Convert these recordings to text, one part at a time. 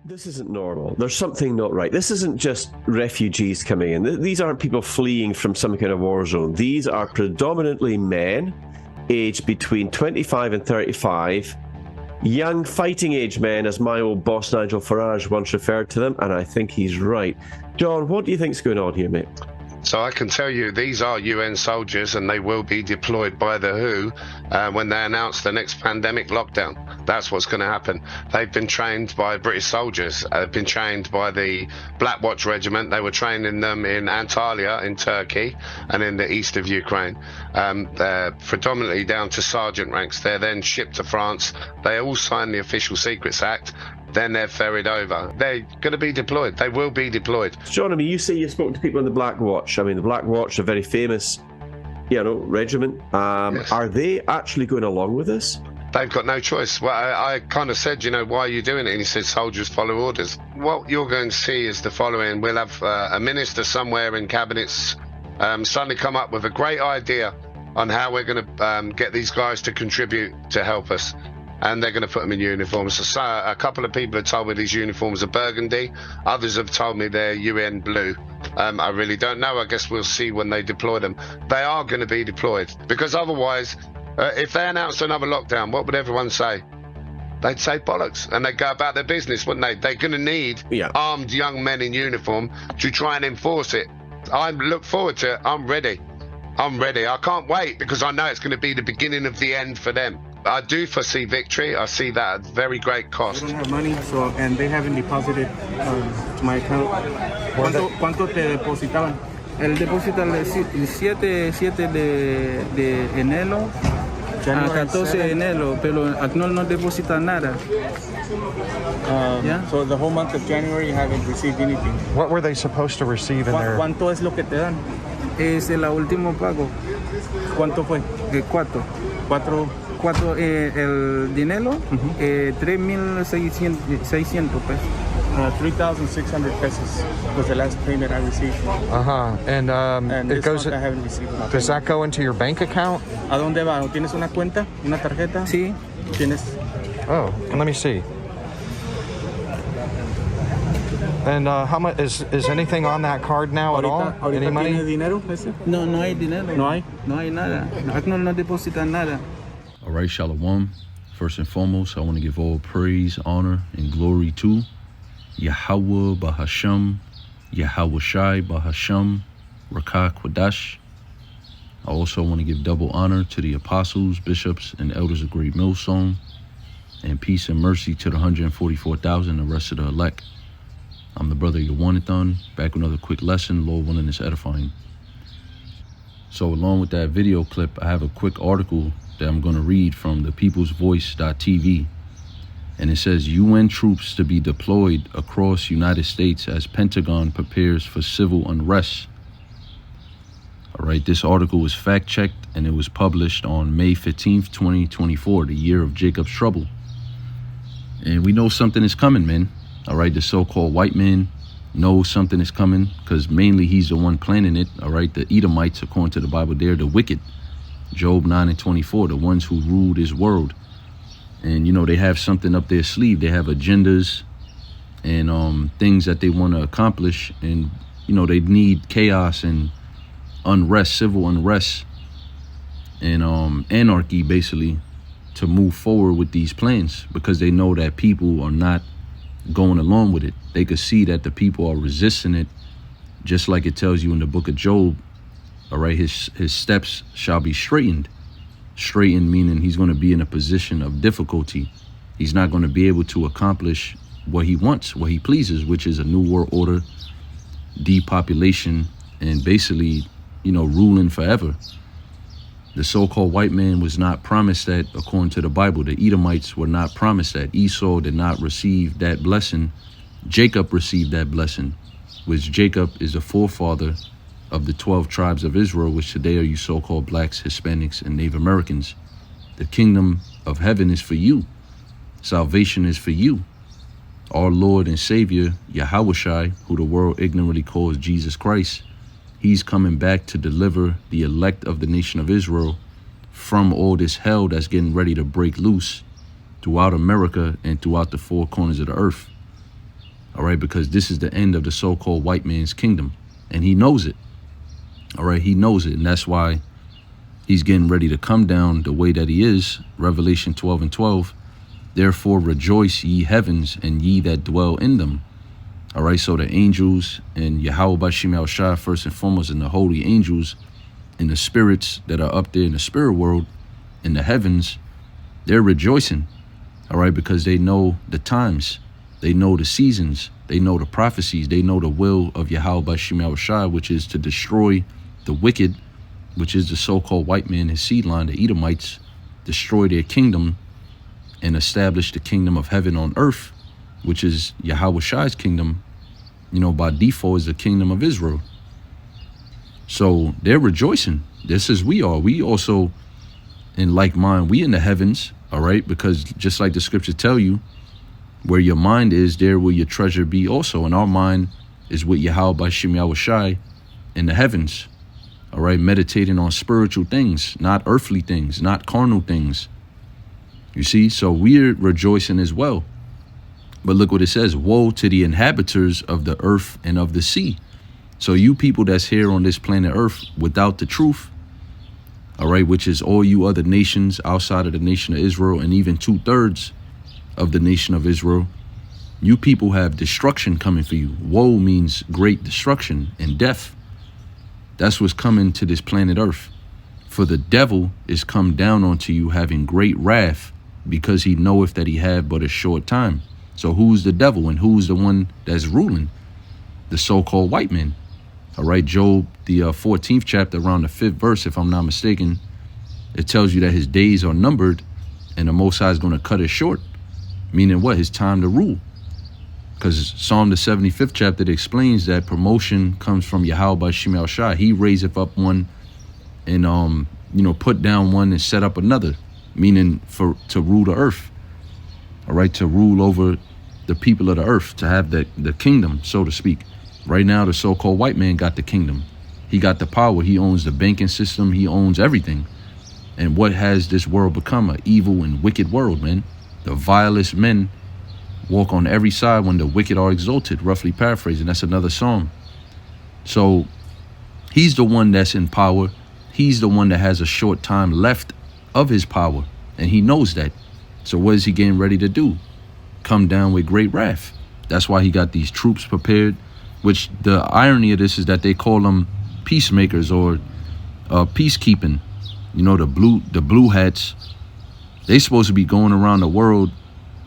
This isn't normal. There's something not right. This isn't just refugees coming in. These aren't people fleeing from some kind of war zone. These are predominantly men aged between 25 and 35, young fighting age men, as my old boss Nigel Farage once referred to them, and I think he's right. John, what do you think's going on here, mate? So I can tell you these are UN soldiers, and they will be deployed by the WHO when they announce the next pandemic lockdown. That's what's going to happen. They've been trained by British soldiers. They've been trained by the Black Watch Regiment. They were training them in Antalya in Turkey and in the east of Ukraine. They're predominantly down to sergeant ranks. They're then shipped to France. They all sign the Official Secrets Act. Then they're ferried over. They're going to be deployed. They will be deployed. John, I mean, you say you spoke to people in the Black Watch. I mean, the Black Watch, a very famous, regiment. Yes. Are they actually going along with this? They've got no choice. Well, I kind of said, why are you doing it? And he said, soldiers follow orders. What you're going to see is the following. We'll have a minister somewhere in cabinets suddenly come up with a great idea on how we're going to get these guys to contribute to help us. And they're going to put them in uniforms. So a couple of people have told me these uniforms are burgundy. Others have told me they're UN blue. I really don't know. I guess we'll see when they deploy them. They are going to be deployed because otherwise, if they announced another lockdown, what would everyone say? They'd say bollocks, and they'd go about their business, wouldn't they? They're going to need armed young men in uniform to try and enforce it. I look forward to it. I'm ready. I can't wait because I know it's going to be the beginning of the end for them. I do foresee victory. I see that at very great cost. I don't have money, and they haven't deposited to my account. ¿Cuánto te depositaban? El depósito el 7 de enero a 14 de enero, pero ACNUR no deposita nada. So the whole month of January you haven't received anything. What were they supposed to receive in their... ¿Cuánto es lo que te dan? Es el último pago. ¿Cuánto fue? 4 el dinero, 3,600 pesos. 3,600 pesos was the last payment I received. And it goes. I haven't received nothing. Does that go into your bank account? ¿A dónde va? ¿Tienes una cuenta? ¿Una tarjeta? Sí. ¿Tienes? Oh, let me see. And how much is anything on that card now at all? Any money? ¿Tiene dinero ese? No hay dinero. No hay? No hay nada. ACNUR no deposita nada. All right, Shalom. First and foremost, I want to give all praise, honor, and glory to Yahweh Bahasham, Yahweh Shai Bahasham, Rakah Kwadash. I also want to give double honor to the apostles, bishops, and elders of Great Millstone, and peace and mercy to the 144,000, the rest of the elect. I'm the brother Yawanathan, back with another quick lesson, Lord willing is edifying. So along with that video clip, I have a quick article that I'm going to read from thepeoplesvoice.tv. And it says, UN troops to be deployed across United States as Pentagon prepares for civil unrest. All right, this article was fact-checked and it was published on May 15th, 2024, the year of Jacob's trouble. And we know something is coming, man. All right, the so-called white man knows something is coming because mainly he's the one planning it. All right, the Edomites, according to the Bible, they're the wicked. Job 9:24, the ones who rule this world. And, they have something up their sleeve. They have agendas and things that they want to accomplish. And, they need chaos and unrest, civil unrest and anarchy, basically, to move forward with these plans because they know that people are not going along with it. They could see that the people are resisting it, just like it tells you in the book of Job. All right, his steps shall be straightened. Straightened meaning he's going to be in a position of difficulty. He's not going to be able to accomplish what he wants, what he pleases, which is a new world order, depopulation, and basically, ruling forever. The so-called white man was not promised that, according to the Bible. The Edomites were not promised that. Esau did not receive that blessing. Jacob received that blessing, which Jacob is the forefather of the 12 tribes of Israel, which today are you so-called blacks, Hispanics, and Native Americans. The kingdom of heaven is for you. Salvation is for you. Our Lord and Savior, Yahweh Shai, who the world ignorantly calls Jesus Christ, he's coming back to deliver the elect of the nation of Israel from all this hell that's getting ready to break loose throughout America and throughout the four corners of the earth. all right, because this is the end of the so-called white man's kingdom, and he knows it, all right, he knows it, and that's why he's getting ready to come down the way that he is. Revelation 12:12, therefore rejoice ye heavens and ye that dwell in them. All right, so the angels and Yahweh Bashim Al Shah, first and foremost, and the holy angels and the spirits that are up there in the spirit world, in the heavens, they're rejoicing, all right, because they know the times, they know the seasons, they know the prophecies, they know the will of Yahweh Bashim Al Shah, which is to destroy the wicked, which is the so-called white man, his seed line, the Edomites, destroy their kingdom and establish the kingdom of heaven on earth, which is Yahweh Shai's kingdom, you know, by default is the kingdom of Israel. So they're rejoicing, just as we are. We also, in like mind, we in the heavens, all right, because just like the scriptures tell you, where your mind is, there will your treasure be also. And our mind is with Yahweh Bashim Yahweh Shai in the heavens, all right, meditating on spiritual things, not earthly things, not carnal things. You see, so we're rejoicing as well. But look what it says, woe to the inhabitants of the earth and of the sea. So you people that's here on this planet earth without the truth, all right, which is all you other nations outside of the nation of Israel and even 2/3 of the nation of Israel, you people have destruction coming for you. Woe means great destruction and death. That's what's coming to this planet earth. For the devil is come down onto you having great wrath, because he knoweth that he have but a short time. So who's the devil and who's the one that's ruling? The so-called white man. All right, Job, the 14th chapter, around the 5th verse, if I'm not mistaken, it tells you that his days are numbered and the Most High is going to cut it short. Meaning what? His time to rule. Because Psalm the 75th chapter, it explains that promotion comes from Yahweh Bashim Al Shah. He raiseth up one and, put down one and set up another. Meaning to rule the earth. All right, to rule over the people of the earth, to have the kingdom, so to speak. Right now, the so-called white man got the kingdom. He got the power. He owns the banking system. He owns everything. And what has this world become? An evil and wicked world, man. The vilest men walk on every side when the wicked are exalted, roughly paraphrasing. That's another song. So he's the one that's in power. He's the one that has a short time left of his power. And he knows that. So what is he getting ready to do? Come down with great wrath. That's why he got these troops prepared, which the irony of this is that they call them peacemakers or peacekeeping. You know, the blue hats. They supposed to be going around the world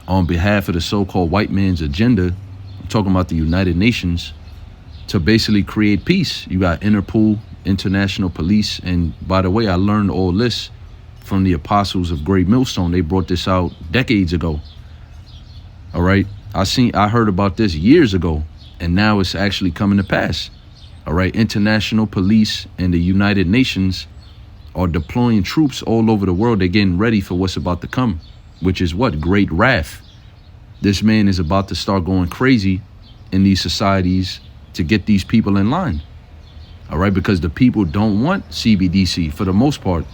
on behalf of the so-called white man's agenda. I'm talking about the United Nations, to basically create peace. You got Interpol, international police. And by the way, I learned all this from the apostles of Great Millstone. They brought this out decades ago. All right. I heard about this years ago, and now it's actually coming to pass. All right. International police and the United Nations are deploying troops all over the world. They're getting ready for what's about to come, which is what? Great wrath. This man is about to start going crazy in these societies to get these people in line. All right. Because the people don't want CBDC for the most part.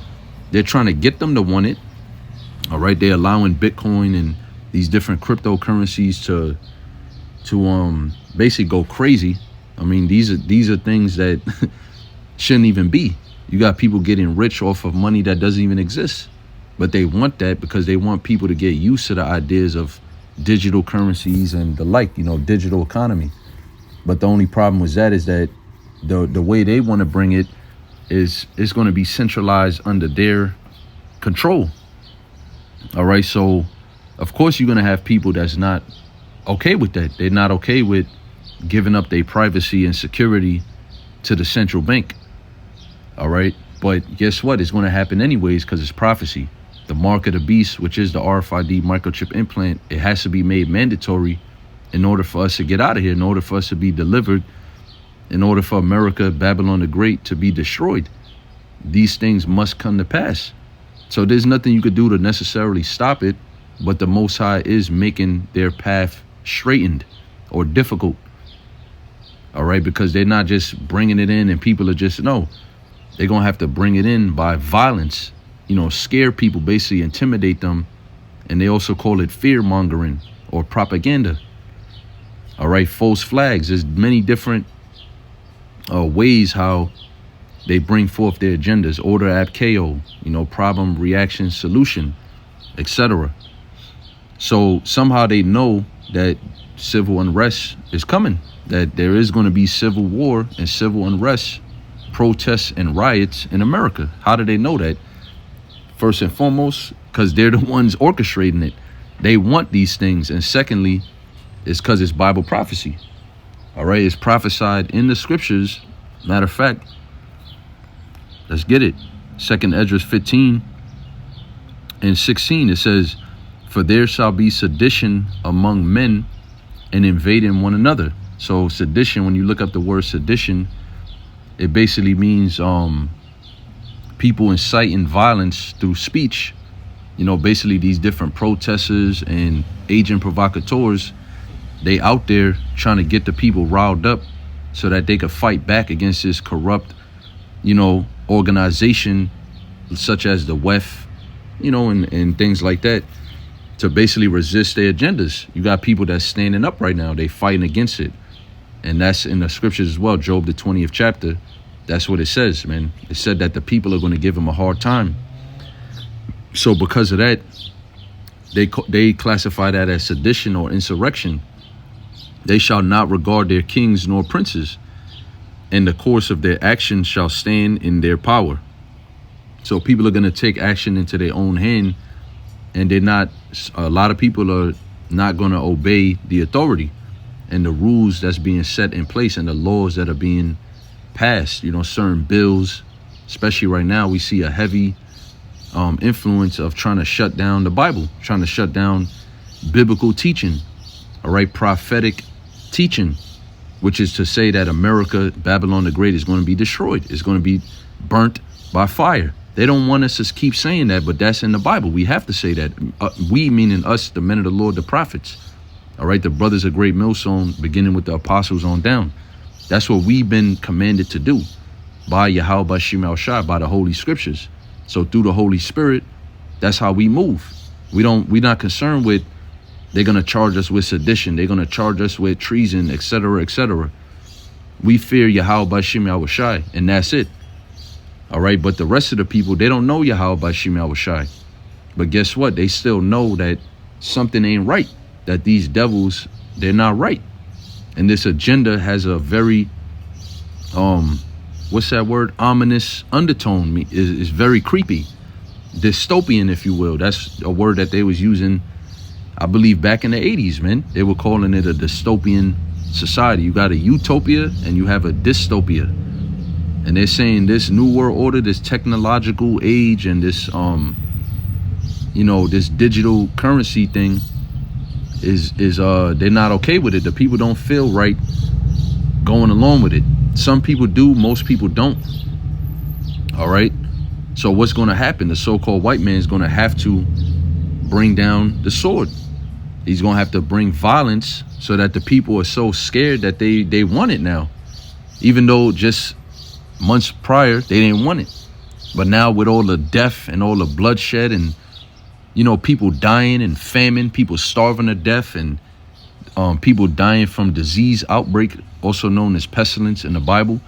They're trying to get them to want it. All right. They're allowing Bitcoin and these different cryptocurrencies to basically go crazy. I mean, these are things that shouldn't even be. You got people getting rich off of money that doesn't even exist. But they want that because they want people to get used to the ideas of digital currencies and the like, digital economy. But the only problem with that is that the way they want to bring it is it's going to be centralized under their control. All right. So, of course, you're going to have people that's not okay with that. They're not okay with giving up their privacy and security to the central bank. All right. But guess what? It's going to happen anyways because it's prophecy. The mark of the beast, which is the RFID microchip implant, it has to be made mandatory in order for us to get out of here, in order for us to be delivered, in order for America, Babylon the Great, to be destroyed. These things must come to pass. So there's nothing you could do to necessarily stop it, but the Most High is making their path straightened or difficult. All right, because they're not just bringing it in and people are just, no, they're going to have to bring it in by violence, scare people, basically intimidate them. And they also call it fear mongering or propaganda. All right, false flags. There's many different ways how they bring forth their agendas. Order ab chaos, problem, reaction, solution, etc. So somehow they know that civil unrest is coming, that there is going to be civil war and civil unrest, protests and riots in America. How do they know that? First and foremost, because they're the ones orchestrating it. They want these things. And secondly, it's because it's Bible prophecy. All right, it's prophesied in the scriptures. Matter of fact, let's get it. 2nd Esdras 15 and 16, it says, "For there shall be sedition among men and invading one another." So sedition, when you look up the word sedition, it basically means people inciting violence through speech. Basically these different protesters and agent provocateurs, they out there trying to get the people riled up so that they could fight back against this corrupt, organization such as the WEF, and things like that, to basically resist their agendas. You got people that's standing up right now. They fighting against it. And that's in the scriptures as well. Job, the 20th chapter. That's what it says, man. It said that the people are going to give him a hard time. So because of that, they classify that as sedition or insurrection. They shall not regard their kings nor princes, and the course of their actions shall stand in their power. So people are going to take action into their own hand, and a lot of people are not going to obey the authority and the rules that's being set in place and the laws that are being passed. Certain bills, especially right now, we see a heavy influence of trying to shut down the Bible, trying to shut down biblical teaching, all right, prophetic teaching, which is to say that America, Babylon the Great, is going to be destroyed. It's going to be burnt by fire. They don't want us to keep saying that, but that's in the Bible. We have to say that. We, meaning us, the men of the Lord, the prophets. All right, the brothers of Great Millstone, beginning with the apostles on down. That's what we've been commanded to do by Yahweh Bashim al-Shai, by the Holy Scriptures. So through the Holy Spirit, that's how we move. We're not concerned with they're going to charge us with sedition. They're going to charge us with treason, etc., etc. We fear Yahweh Bashim al-Shai, and that's it. All right, but the rest of the people, they don't know Yahweh Bashim al-Shai. But guess what? They still know that something ain't right, that these devils, they're not right. And this agenda has a very, what's that word? Ominous undertone. Is very creepy. Dystopian, if you will. That's a word that they was using, I believe, back in the 80s, man. They were calling it a dystopian society. You got a utopia and you have a dystopia. And they're saying this new world order, this technological age, and this, this digital currency thing is they're not okay with it. The people don't feel right going along with it. Some people do, most people don't. All right. So what's going to happen? The so-called white man is going to have to bring down the sword. He's going to have to bring violence so that the people are so scared that they want it now, even though just months prior they didn't want it. But now with all the death and all the bloodshed and people dying and famine, people starving to death, and people dying from disease outbreak, also known as pestilence in the Bible,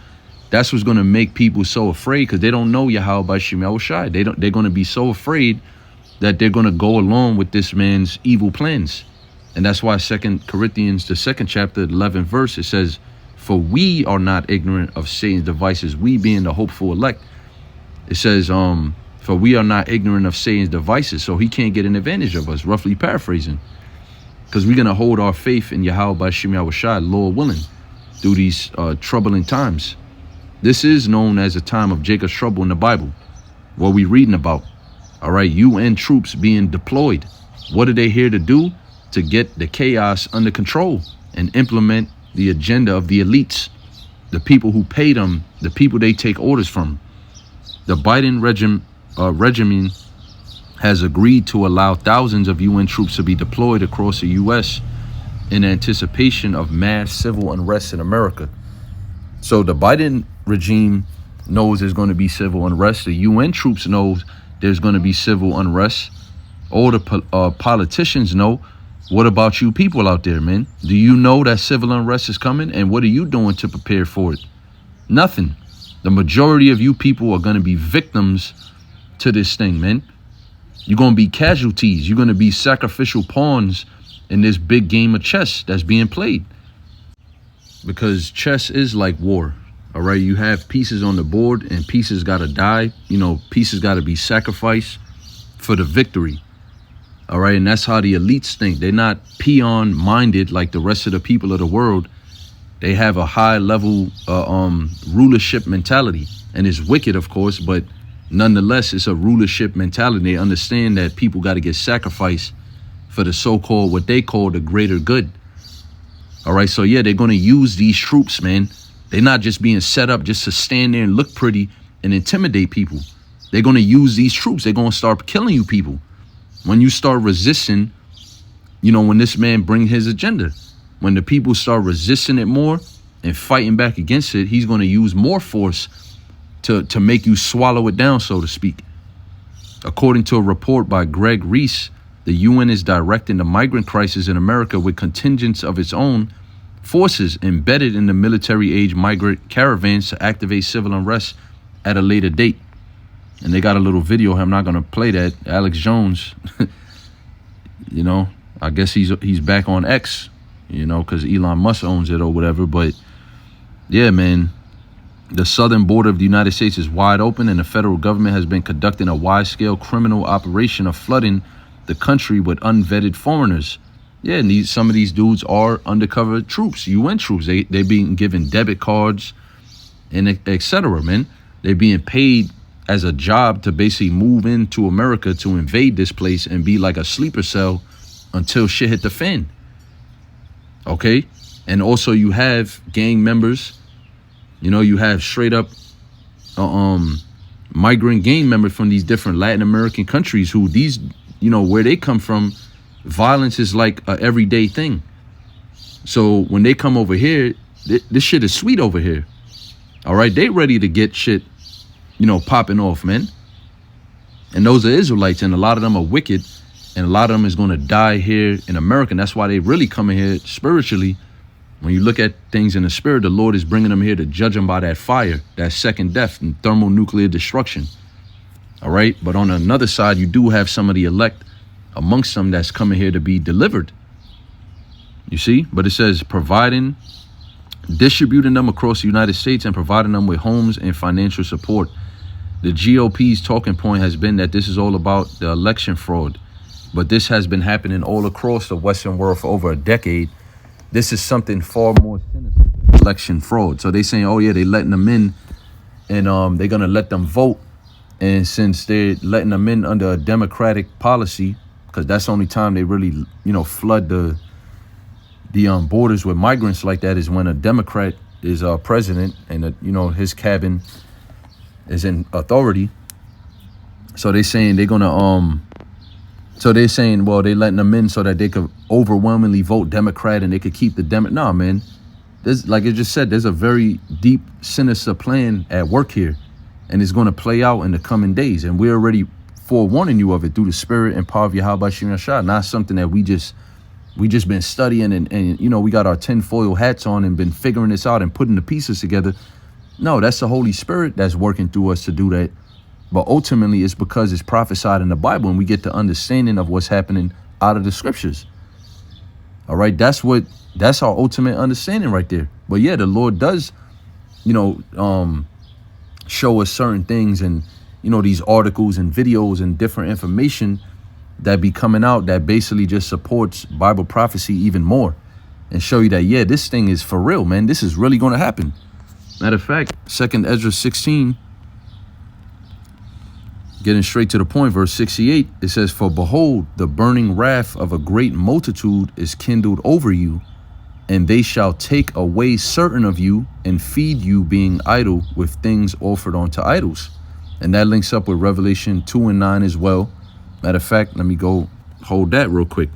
that's what's going to make people so afraid, because they don't know Yahweh Bashim al-Shai. They're going to be so afraid that they're going to go along with this man's evil plans. And that's why 2 Corinthians, the 2nd chapter, 11th verse, it says, "For we are not ignorant of Satan's devices," we being the hopeful elect. It says, "For we are not ignorant of Satan's devices," so he can't get an advantage of us, roughly paraphrasing. Because we're going to hold our faith in Yahweh Bashim al-Shai, Lord willing, through these troubling times. This is known as a time of Jacob's trouble in the Bible. What we reading about. All right, UN troops being deployed. What are they here to do? To get the chaos under control and implement the agenda of the elites, the people who pay them, the people they take orders from. The Biden regime has agreed to allow thousands of UN troops to be deployed across the U.S. in anticipation of mass civil unrest in America. So the Biden regime knows there's going to be civil unrest. The UN troops knows there's going to be civil unrest. All the politicians know what about you people out there, man? Do you know that civil unrest is coming? And what are you doing to prepare for it? Nothing. The majority of you people are going to be victims to this thing, man. You're going to be casualties. You're going to be sacrificial pawns in this big game of chess that's being played. Because chess is like war. All right, you have pieces on the board and pieces got to die. You know, pieces got to be sacrificed for the victory. All right, and that's how the elites think. They're not peon minded like the rest of the people of the world. They have a high level rulership mentality, and it's wicked, of course, but nonetheless, it's a rulership mentality. They understand that people got to get sacrificed for the so-called, what they call the greater good. All right, so yeah, they're going to use these troops, man. They're not just being set up just to stand there and look pretty and intimidate people. They're going to use these troops. They're going to start killing you people. When you start resisting, you know, when this man bring his agenda, when the people start resisting it more and fighting back against it, he's going to use more force to make you swallow it down, so to speak. According to a report by Greg Reese, the UN is directing the migrant crisis in America with contingents of its own forces embedded in the military-age migrant caravans to activate civil unrest at a later date. And they got a little video. I'm not going to play that. Alex Jones, you know, I guess he's back on X, you know, because Elon Musk owns it or whatever. But yeah, man, the southern border of the United States is wide open, and the federal government has been conducting a wide-scale criminal operation of flooding the country with unvetted foreigners. Yeah, and some of these dudes are undercover troops, UN troops. They're being given debit cards and etc., man. They're being paid as a job to basically move into America to invade this place and be like a sleeper cell until shit hit the fan. Okay? And also you have gang members. You know, you have straight up migrant gang members from these different Latin American countries who these, you know, where they come from, violence is like a everyday thing. So when they come over here, this shit is sweet over here. All right? They ready to get shit, you know, popping off, man. And those are Israelites, and a lot of them are wicked, and a lot of them is going to die here in America. And that's why they really coming here spiritually. When you look at things in the spirit, the Lord is bringing them here to judge them by that fire, that second death and thermonuclear destruction. All right. But on another side, you do have some of the elect amongst them that's coming here to be delivered. You see? But it says providing, distributing them across the United States and providing them with homes and financial support. The GOP's talking point has been that this is all about the election fraud. But this has been happening all across the Western world for over a decade. This is something far more sinister than election fraud. So they saying, oh yeah, they letting them in, and they're gonna let them vote. And since they're letting them in under a democratic policy, because that's the only time they really, you know, flood the borders with migrants like that is when a Democrat is president and you know, his cabin is in authority. So they're saying they're gonna so they're saying, well, they letting them in so that they could overwhelmingly vote Democrat and they could keep the Nah, man. There's, like it just said, there's a very deep, sinister plan at work here. And it's going to play out in the coming days. And we're already forewarning you of it through the spirit and power of Yahweh Shem Shah. Not something that we just been studying and you know, we got our tinfoil hats on and been figuring this out and putting the pieces together. No, that's the Holy Spirit that's working through us to do that. But ultimately, it's because it's prophesied in the Bible and we get the understanding of what's happening out of the scriptures. All right, that's our ultimate understanding right there. But yeah, the Lord does, you know, show us certain things and, you know, these articles and videos and different information that be coming out that basically just supports Bible prophecy even more and show you that, yeah, this thing is for real, man. This is really going to happen. Matter of fact, 2 Ezra 16, getting straight to the point, verse 68, it says, for behold, the burning wrath of a great multitude is kindled over you, and they shall take away certain of you and feed you, being idle with things offered unto idols. And that links up with Revelation 2:9 as well. Matter of fact, let me go hold that real quick,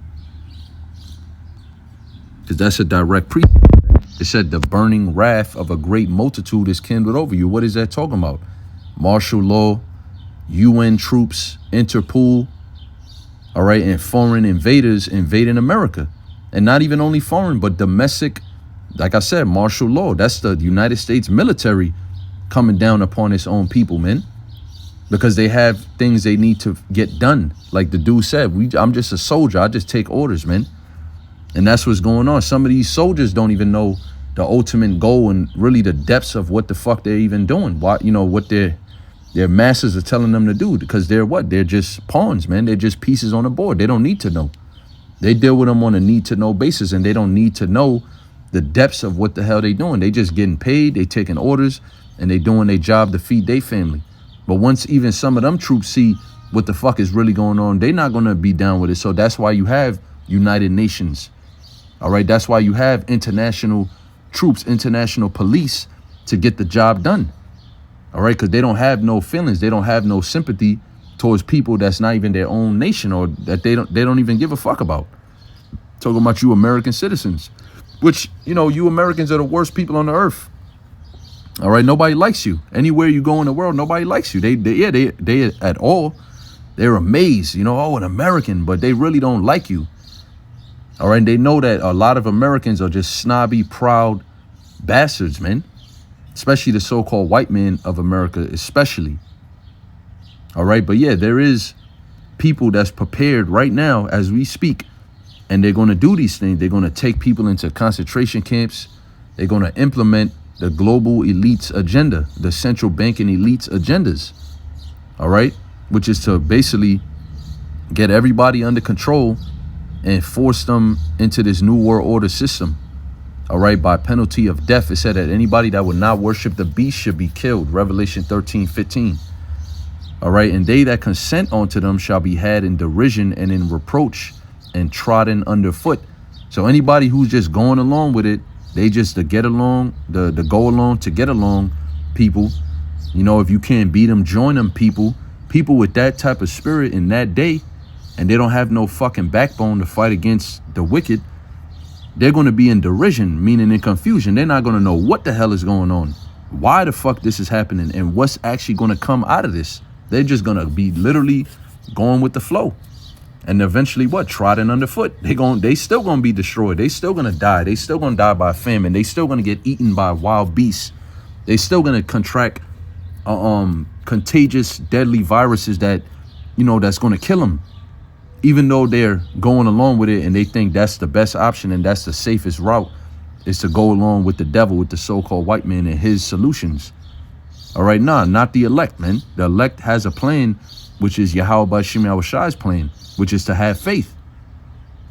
because that's a direct precept. It said the burning wrath of a great multitude is kindled over you. What is that talking about? Martial law, UN troops, Interpol, all right, and foreign invaders invading America. And not even only foreign, but domestic, like I said, martial law. That's the United States military coming down upon its own people, man. Because they have things they need to get done. Like the dude said, I'm just a soldier. I just take orders, man. And that's what's going on. Some of these soldiers don't even know the ultimate goal and really the depths of what the fuck they're even doing. Why, you know, what their masters are telling them to do. Because they're what? They're just pawns, man. They're just pieces on the board. They don't need to know. They deal with them on a need to know basis, and they don't need to know the depths of what the hell they doing. They just getting paid, they taking orders, and they doing their job to feed their family. But once even some of them troops see what the fuck is really going on, they're not gonna be down with it. So that's why you have United Nations. All right, that's why you have international troops, international police to get the job done. All right, because they don't have no feelings, they don't have no sympathy towards people that's not even their own nation, or that they don't even give a fuck about. Talking about you American citizens, which, you know, you Americans are the worst people on the earth. All right, nobody likes you. Anywhere you go in the world, nobody likes you. They at all, they're amazed, you know, oh, an American, but they really don't like you. All right, and they know that a lot of Americans are just snobby, proud bastards, man. Especially the so-called white man of America, especially. All right, but yeah, there is people that's prepared right now as we speak, and they're going to do these things. They're going to take people into concentration camps. They're going to implement the global elites agenda, the central banking elites agendas. All right, which is to basically get everybody under control and force them into this new world order system. All right, by penalty of death. It said that anybody that would not worship the beast should be killed. Revelation 13:15. All right, and they that consent unto them shall be had in derision and in reproach and trodden underfoot. So anybody who's just going along with it, they just the get along, the go along to get along people. You know, if you can't beat them, join them people. People with that type of spirit in that day, and they don't have no fucking backbone to fight against the wicked, they're going to be in derision, meaning in confusion. They're not going to know what the hell is going on, why the fuck this is happening, and what's actually going to come out of this. They're just going to be literally going with the flow. And eventually what? Trodden underfoot. They still going to be destroyed. They still going to die. They still going to die by famine. They still going to get eaten by wild beasts. They still going to contract contagious, deadly viruses that, you know, that's going to kill them. Even though they're going along with it and they think that's the best option and that's the safest route, is to go along with the devil, with the so-called white man and his solutions. All right, nah, not the elect, man. The elect has a plan, which is Yahweh Bashim Yahushai's plan, which is to have faith.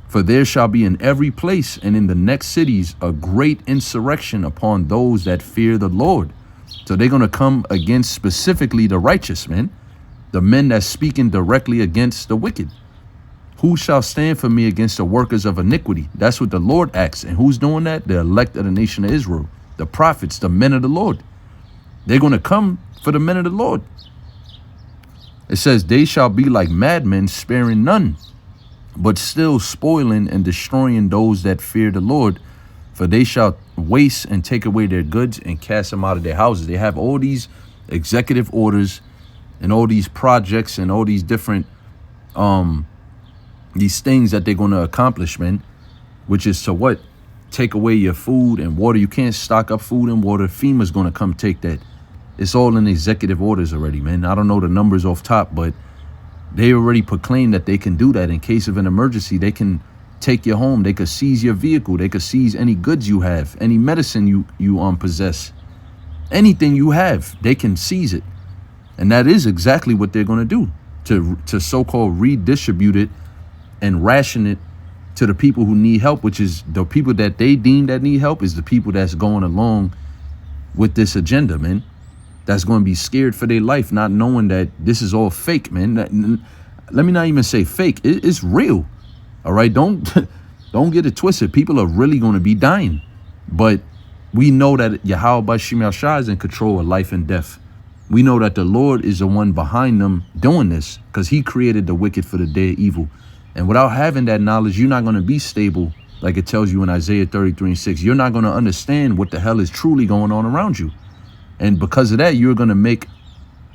For there shall be in every place and in the next cities a great insurrection upon those that fear the Lord. So they're going to come against specifically the righteous, man. The men that's speaking directly against the wicked. Who shall stand for me against the workers of iniquity? That's what the Lord asks. And who's doing that? The elect of the nation of Israel. The prophets, the men of the Lord. They're going to come for the men of the Lord. It says, they shall be like madmen, sparing none, but still spoiling and destroying those that fear the Lord. For they shall waste and take away their goods and cast them out of their houses. They have all these executive orders and all these projects and all these different these things that they're going to accomplish, man, which is to what? Take away your food and water. You can't stock up food and water. FEMA's going to come take that. It's all in executive orders already, man. I don't know the numbers off top, but they already proclaimed that they can do that in case of an emergency. They can take your home. They could seize your vehicle. They could seize any goods you have, any medicine you possess, anything you have. They can seize it, and that is exactly what they're going to do to so-called redistribute it and ration it to the people who need help, which is the people that they deem that need help is the people that's going along with this agenda, man. That's going to be scared for their life, not knowing that this is all fake, man. Let me not even say fake. It's real. All right. Don't get it twisted. People are really going to be dying. But we know that Yahweh Bashim Yahushai is in control of life and death. We know that the Lord is the one behind them doing this because he created the wicked for the day of evil. And without having that knowledge, you're not going to be stable. Like it tells you in Isaiah 33:6, you're not going to understand what the hell is truly going on around you. And because of that, you're going to make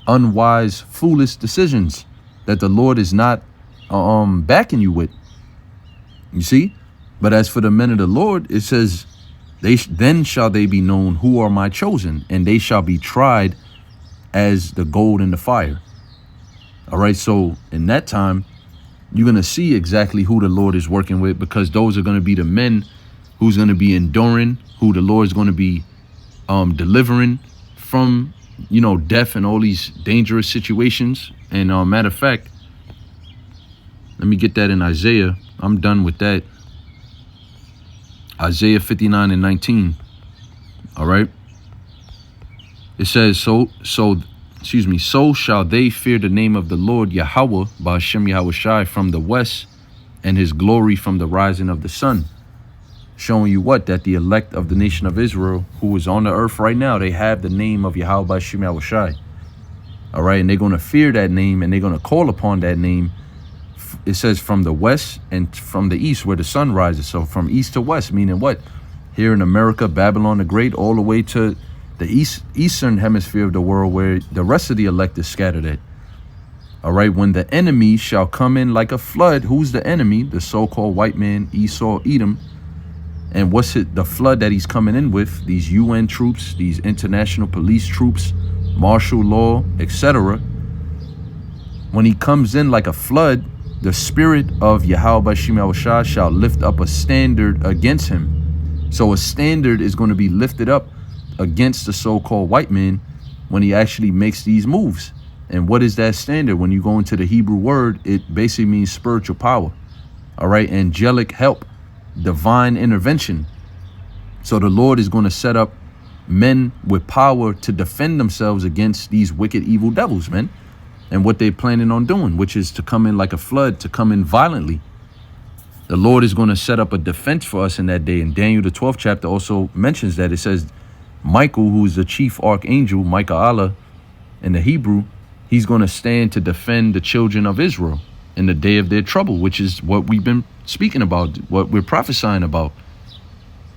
unwise, foolish decisions that the Lord is not backing you with. You see? But as for the men of the Lord, it says, then shall they be known who are my chosen, and they shall be tried as the gold in the fire. All right, so in that time, you're going to see exactly who the Lord is working with, because those are going to be the men who's going to be enduring, who the Lord is going to be delivering from, death and all these dangerous situations. And matter of fact, let me get that in Isaiah. I'm done with that. Isaiah 59 and 19. All right. It says, so shall they fear the name of the Lord Yahweh, Ba'ashem Yahushai, from the west, and his glory from the rising of the sun. Showing you what? That the elect of the nation of Israel, who is on the earth right now, they have the name of Yahweh Ba'ashem Yahushai. All right. And they're going to fear that name, and they're going to call upon that name. It says from the west and from the east, where the sun rises. So from east to west, meaning what? Here in America, Babylon the Great, all the way to the eastern hemisphere of the world, where the rest of the elect is scattered at. All right. When the enemy shall come in like a flood. Who's the enemy? The so-called white man, Esau, Edom. And what's it? The flood that he's coming in with? These UN troops, these international police troops, martial law, etc. When he comes in like a flood, the spirit of Yahweh Ba'ashem Yahushai shall lift up a standard against him. So a standard is going to be lifted up against the so-called white man when he actually makes these moves. And what is that standard? When you go into the Hebrew word, it basically means spiritual power. All right. Angelic help, divine intervention. So the Lord is going to set up men with power to defend themselves against these wicked, evil devils, man. And what they're planning on doing, which is to come in like a flood, to come in violently. The Lord is going to set up a defense for us in that day. And Daniel, the 12th chapter, also mentions that. It says Michael, who is the chief archangel, Micah Allah in the Hebrew, he's going to stand to defend the children of Israel in the day of their trouble, which is what we've been speaking about, what we're prophesying about.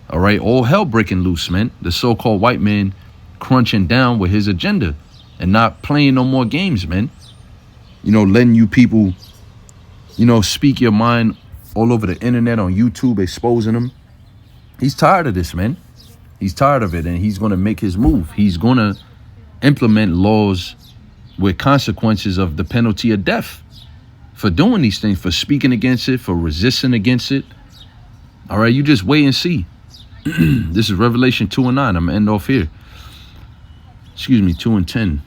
All right, all hell breaking loose, man. The so-called white man crunching down with his agenda and not playing no more games, man. Letting you people, speak your mind all over the internet, on YouTube, exposing them. He's tired of this, man. He's tired of it, and he's going to make his move. He's going to implement laws with consequences of the penalty of death for doing these things, for speaking against it, for resisting against it. All right, you just wait and see. This is Revelation 2 and 9. I'm going to end off here. 2 and 10.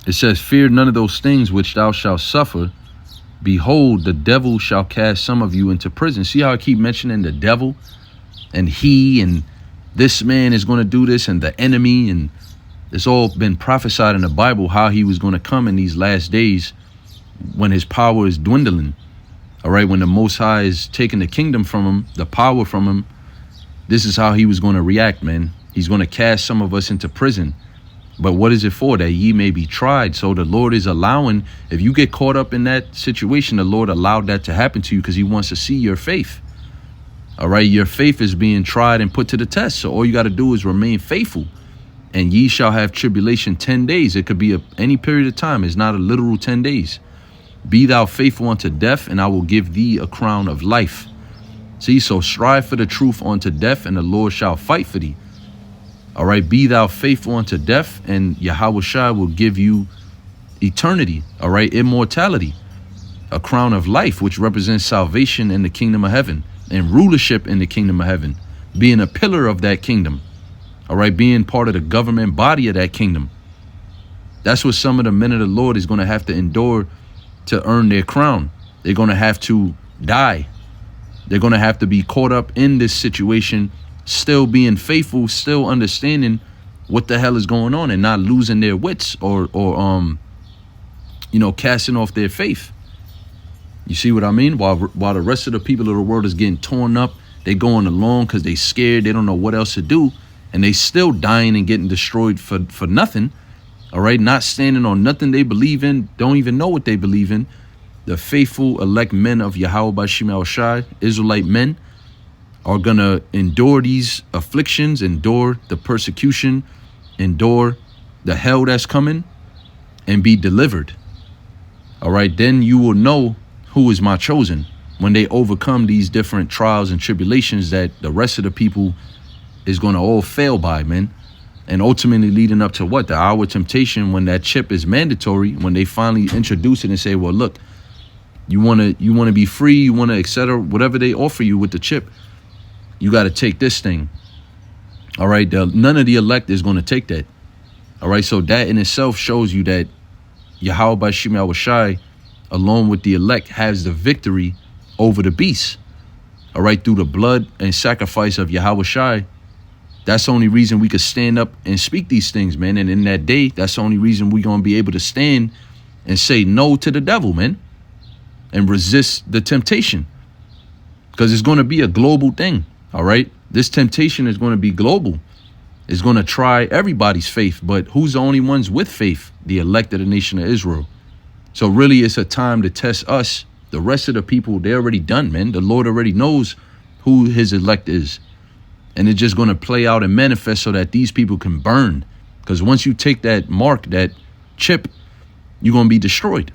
It says, fear none of those things which thou shalt suffer. Behold, the devil shall cast some of you into prison. See how I keep mentioning the devil and he and this man is going to do this and the enemy. And it's all been prophesied in the Bible how he was going to come in these last days when his power is dwindling. All right. When the Most High is taking the kingdom from him, the power from him. This is how he was going to react, man. He's going to cast some of us into prison. But what is it for? That ye may be tried. So the Lord is allowing, if you get caught up in that situation, the Lord allowed that to happen to you because he wants to see your faith. All right. Your faith is being tried and put to the test. So all you got to do is remain faithful. And ye shall have tribulation 10 days. It could be any period of time. It's not a literal 10 days. Be thou faithful unto death, and I will give thee a crown of life. See, so strive for the truth unto death, and the Lord shall fight for thee. All right, be thou faithful unto death, and Yahushua will give you eternity. All right, immortality, a crown of life, which represents salvation in the kingdom of heaven and rulership in the kingdom of heaven, being a pillar of that kingdom. All right, being part of the government body of that kingdom. That's what some of the men of the Lord is going to have to endure to earn their crown. They're going to have to die. They're going to have to be caught up in this situation, still being faithful, still understanding what the hell is going on and not losing their wits or casting off their faith. You see what I mean? While the rest of the people of the world is getting torn up, they going along because they scared. They don't know what else to do. And they still dying and getting destroyed for nothing. All right. Not standing on nothing they believe in. Don't even know what they believe in. The faithful elect men of Yahweh Ba'ashem Yahushai, Israelite men, are going to endure these afflictions, endure the persecution, endure the hell that's coming, and be delivered. All right. Then you will know who is my chosen, when they overcome these different trials and tribulations that the rest of the people is going to all fail by, man. And ultimately leading up to what? The hour of temptation, when that chip is mandatory, when they finally introduce it and say, well, look, you want to be free, you want to, etc., whatever they offer you with the chip, you got to take this thing. All right, none of the elect is going to take that. All right, so that in itself shows you that Yahweh Bashim Yahushai, along with the elect, has the victory over the beast. All right, through the blood and sacrifice of Yahweh Shai. That's the only reason we could stand up and speak these things, man. And in that day, that's the only reason we're going to be able to stand and say no to the devil, man, and resist the temptation, because it's going to be a global thing. All right, this temptation is going to be global. It's going to try everybody's faith, but who's the only ones with faith? The elect of the nation of Israel. So really, it's a time to test us. The rest of the people, they're already done, man. The Lord already knows who his elect is. And it's just going to play out and manifest so that these people can burn. Because once you take that mark, that chip, you're going to be destroyed.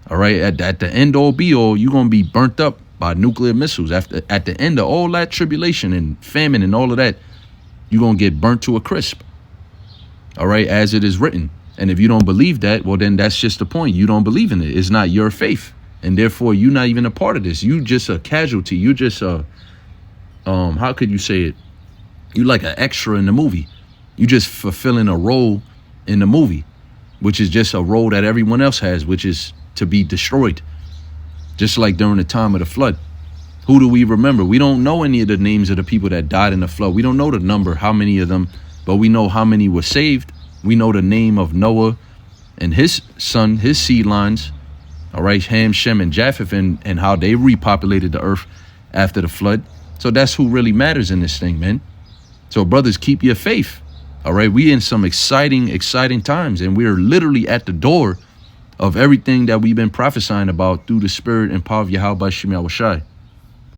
All right. At the end all be all, you're going to be burnt up by nuclear missiles. At the end of all that tribulation and famine and all of that, you're going to get burnt to a crisp. All right. As it is written. And if you don't believe that, well, then that's just the point. You don't believe in it. It's not your faith. And therefore, you're not even a part of this. You just a casualty. You just a, how could you say it? You like an extra in the movie. You just fulfilling a role in the movie, which is just a role that everyone else has, which is to be destroyed. Just like during the time of the flood. Who do we remember? We don't know any of the names of the people that died in the flood. We don't know the number, how many of them, but we know how many were saved. We know the name of Noah and his son, his seed lines. All right, Ham, Shem, and Japheth, and how they repopulated the earth after the flood. So that's who really matters in this thing, man. So brothers, keep your faith. All right, we in some exciting times, and we're literally at the door of everything that we've been prophesying about through the spirit and power of Yahweh Bashim Yahushai.